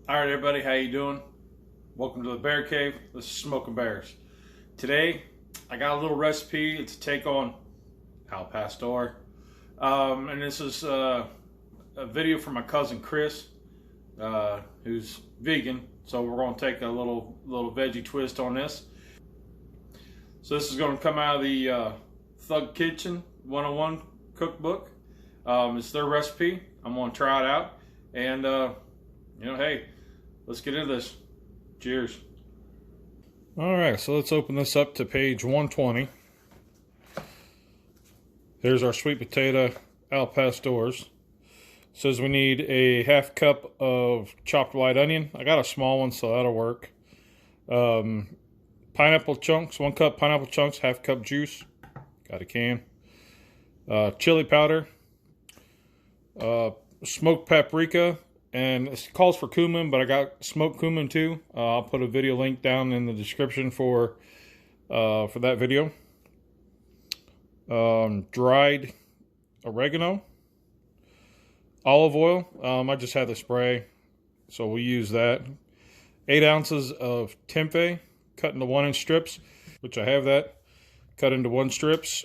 All right, everybody, how you doing? Welcome to the Bear Cave. This is Smoking Bears. Today, I got a little recipe. It's a take on al pastor, and this is a video from my cousin Chris, who's vegan. So we're going to take a little veggie twist on this. So this is going to come out of the Thug Kitchen 101 cookbook. It's their recipe. I'm going to try it out, and hey. Let's get into this. Cheers. All right, so let's open this up to page 120. There's our sweet potato al pastors. It says we need a half cup of chopped white onion. I got a small one, so that'll work. Pineapple chunks, 1 cup pineapple chunks, half cup juice. Got a can. Chili powder. Smoked paprika. And it calls for cumin, but I got smoked cumin too. I'll put a video link down in the description for that video. Dried oregano. Olive oil. I just had the spray, so we use that. 8 ounces of tempeh, cut into 1-inch strips, which I have that. Cut into 1 strips.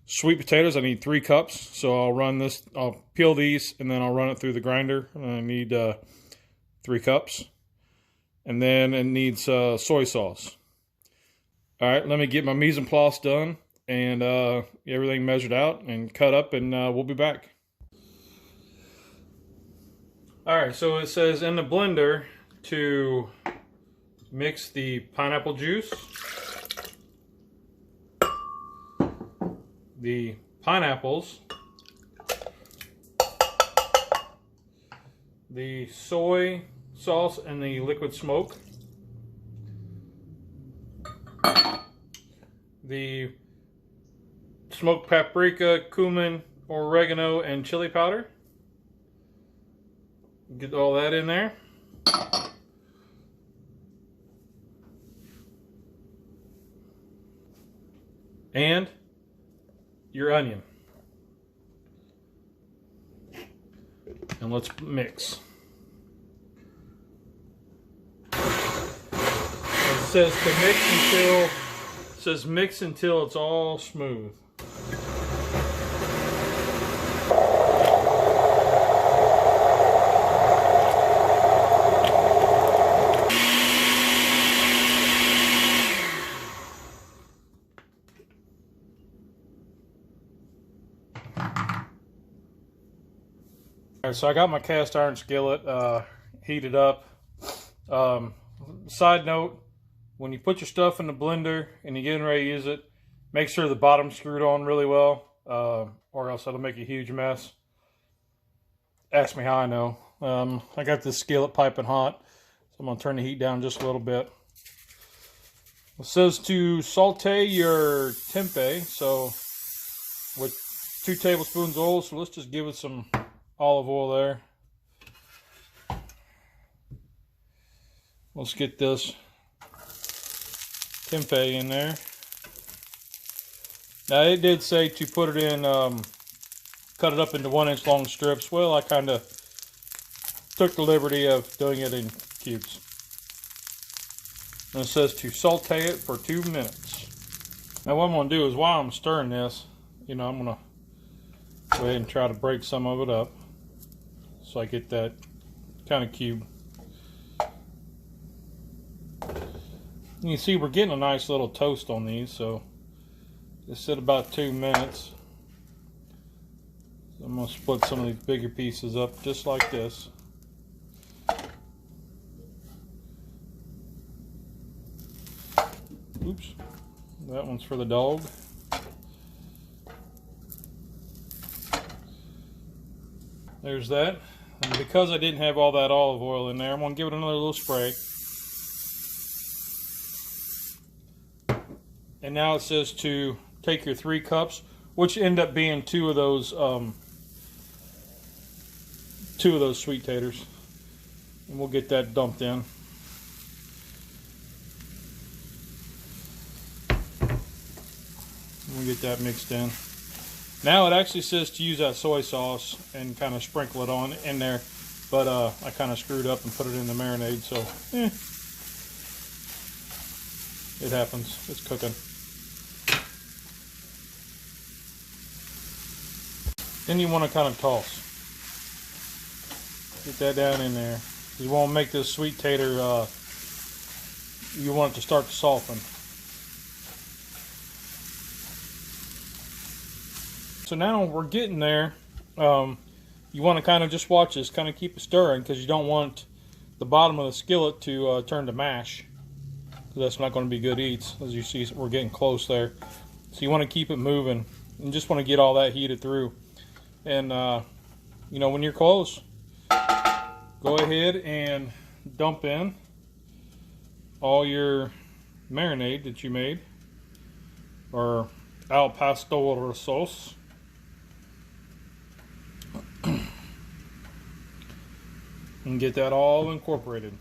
Sweet potatoes, I need 3 cups, so I'll peel these, and then I'll run it through the grinder, and I need 3 cups. And then it needs soy sauce. Alright, let me get my mise en place done, and everything measured out and cut up, and we'll be back. Alright, so it says in the blender to mix the pineapple juice, the pineapples, the soy sauce and the liquid smoke, the smoked paprika, cumin, oregano, and chili powder. Get all that in there. And your onion. And let's mix. It says mix until it's all smooth. Alright, so I got my cast iron skillet heated up. Side note, when you put your stuff in the blender and you're getting ready to use it, make sure the bottom's screwed on really well, or else it'll make a huge mess. Ask me how I know. I got this skillet piping hot, so I'm going to turn the heat down just a little bit. It says to saute your tempeh, so with 2 tablespoons of oil, so let's just give it some olive oil there. Let's get this tempeh in there. Now it did say to put it in, cut it up into 1-inch long strips. Well, I kind of took the liberty of doing it in cubes. And it says to saute it for 2 minutes. Now what I'm going to do is while I'm stirring this, I'm going to go ahead and try to break some of it up, so I get that kind of cube. You can see we're getting a nice little toast on these, so just sit about 2 minutes. So I'm going to split some of these bigger pieces up just like this. Oops, that one's for the dog. There's that. And because I didn't have all that olive oil in there, I'm going to give it another little spray. And now it says to take your 3 cups, which end up being 2 of those sweet taters. And we'll get that dumped in. We'll get that mixed in. Now it actually says to use that soy sauce and kind of sprinkle it on in there. but I kind of screwed up and put it in the marinade, so it happens. It's cooking. Then you want to kind of toss. Get that down in there. You want to make this sweet tater, you want it to start to soften. So now we're getting there. You want to kind of just watch this, kind of keep it stirring, because you don't want the bottom of the skillet to turn to mash. That's not going to be good eats. As you see, we're getting close there. So you want to keep it moving and just want to get all that heated through. And you know, when you're close, go ahead and dump in all your marinade that you made, or al pastor sauce. And get that all incorporated.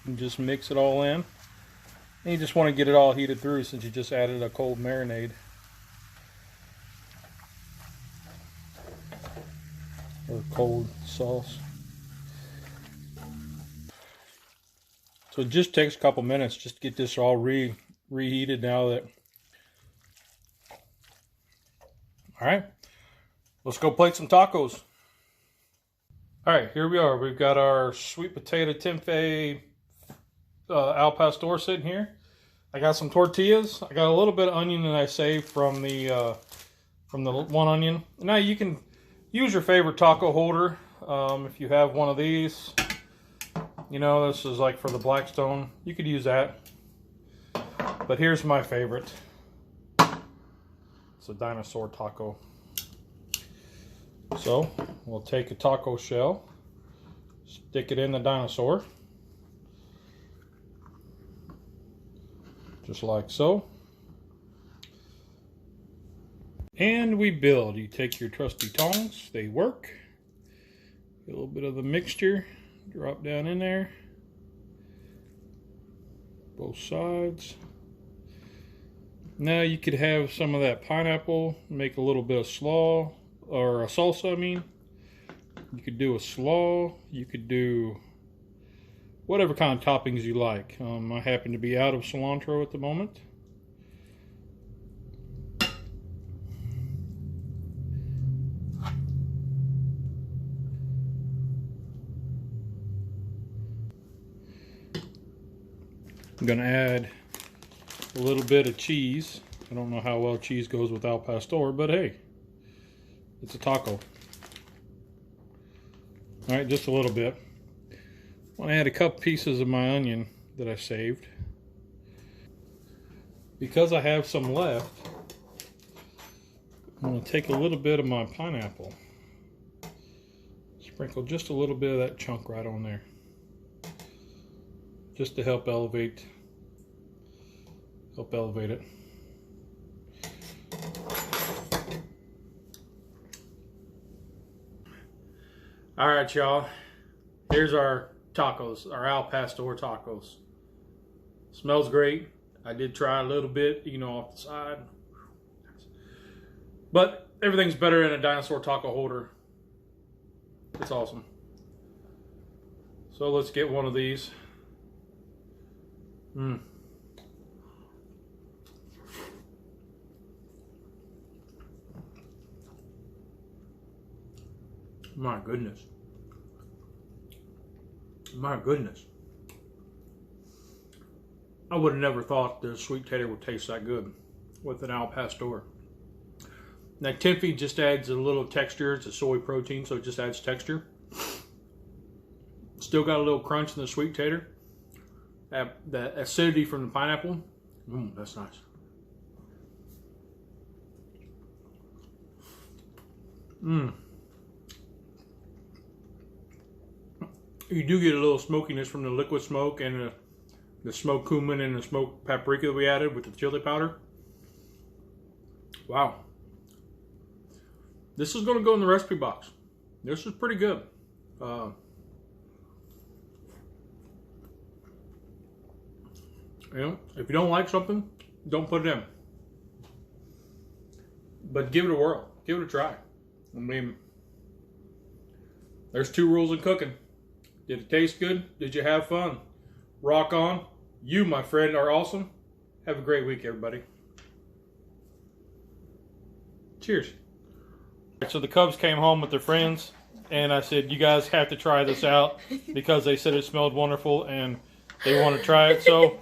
And just mix it all in. And you just want to get it all heated through since you just added a cold marinade. Or cold sauce. So it just takes a couple minutes just to get this all reheated now that. Alright, let's go plate some tacos. Alright, here we are. We've got our sweet potato tempeh al pastor sitting here. I got some tortillas. I got a little bit of onion that I saved from the one onion. Now you can use your favorite taco holder if you have one of these. You know, this is like for the Blackstone. You could use that. But here's my favorite. It's a dinosaur taco. So we'll take a taco shell, stick it in the dinosaur, just like so. And we build. You take your trusty tongs, they work. Get a little bit of the mixture, drop down in there, both sides. Now you could have some of that pineapple, make a little bit of slaw, or a salsa, I mean. You could do a slaw, you could do whatever kind of toppings you like. I happen to be out of cilantro at the moment. I'm gonna add a little bit of cheese. I don't know how well cheese goes with al pastor, but hey, it's a taco. All right, just a little bit. I want to add a couple pieces of my onion that I saved. Because I have some left, I'm going to take a little bit of my pineapple. Sprinkle just a little bit of that chunk right on there. Just to help elevate it. All right, y'all. Here's our tacos, our al pastor tacos. Smells great. I did try a little bit, you know, off the side. But everything's better in a dinosaur taco holder. It's awesome. So let's get one of these. My goodness. My goodness. I would have never thought the sweet tater would taste that good with an al pastor. Now tempeh just adds a little texture. It's a soy protein, so it just adds texture. Still got a little crunch in the sweet tater. That acidity from the pineapple. That's nice. You do get a little smokiness from the liquid smoke and the smoked cumin and the smoked paprika that we added with the chili powder. Wow. This is going to go in the recipe box. This is pretty good. You know, if you don't like something, don't put it in. But give it a whirl. Give it a try. I mean, there's 2 rules in cooking. Did it taste good? Did you have fun? Rock on. You, my friend, are awesome. Have a great week, everybody. Cheers. So the Cubs came home with their friends, and I said, you guys have to try this out because they said it smelled wonderful and they want to try it. So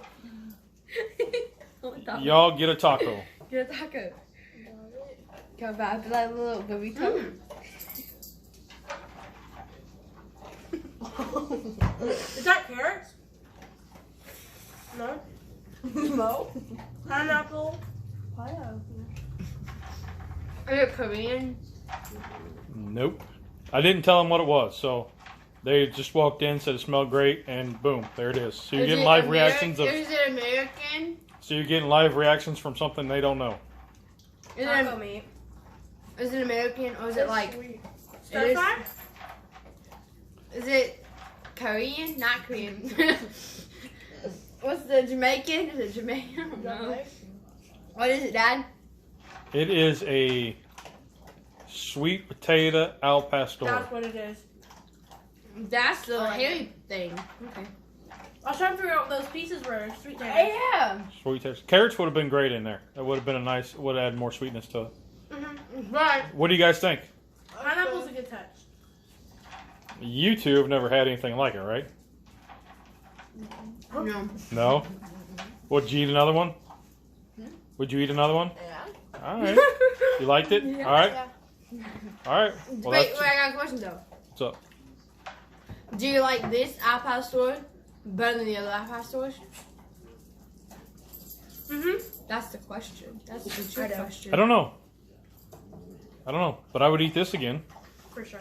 y'all get a taco. Get a taco. Come back to that little burrito. Is that carrots? No. No. Pineapple? Is it Korean? Nope. I didn't tell them what it was, so they just walked in, said it smelled great, and boom, there it is. So you're getting live reactions of. Is it American? So you're getting live reactions from something they don't know. Is Taco meat. Is it American or is it like? Stir fry? Is it Korean? Not Korean. What's the Jamaican? Is it Jamaican? I don't know. What is it, Dad? It is a sweet potato al pastor. That's what it is. That's the hairy thing. Okay. I was trying to figure out what those pieces were. Sweet potatoes. Yeah. Sweet taste. Carrots would have been great in there. It would have been a nice. Would have added more sweetness to it. Right. What do you guys think? Pineapple's a good touch. You two have never had anything like it, right? No. No. Would you eat another one? Would you eat another one? Yeah. All right. You liked it? Yeah. All right. Yeah. All right. Well, Wait, I got a question though. What's up? Do you like this al pastor better than the other al pastors? That's the question. That's the true question. I don't know. But I would eat this again. For sure.